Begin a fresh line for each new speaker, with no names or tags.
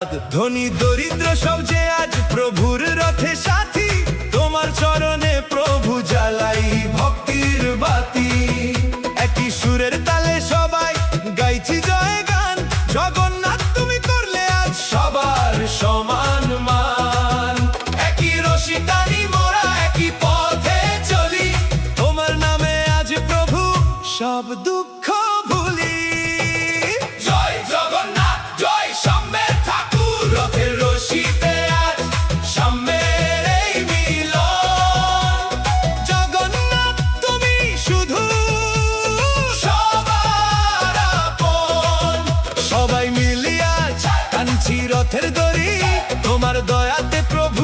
ধনী দরিদ্র সব যে আজ প্রভুর রথে সাথী, তোমার চরণে প্রভু জ্বালাই ভক্তির বাতি। একই সুরের তালে সবাই গাইছি জয় গান, জগন্নাথ তুমি করলে আজ সবার সমান মান। একই রশি টানি মোরা, একই পথে চলি, তোমার নামে আজ প্রভু সব দুঃখ ভুলি। জয় জগন্নাথ, জয় সাম্যের ঠাকুর, রথের রশিতে আজ সাম্যের এই মিলন। জগন্নাথ তুমি শুধু সবার আপন, সবাই মিলিয়া টানছি রথের দড়ি, তোমার দয়াতে প্রভু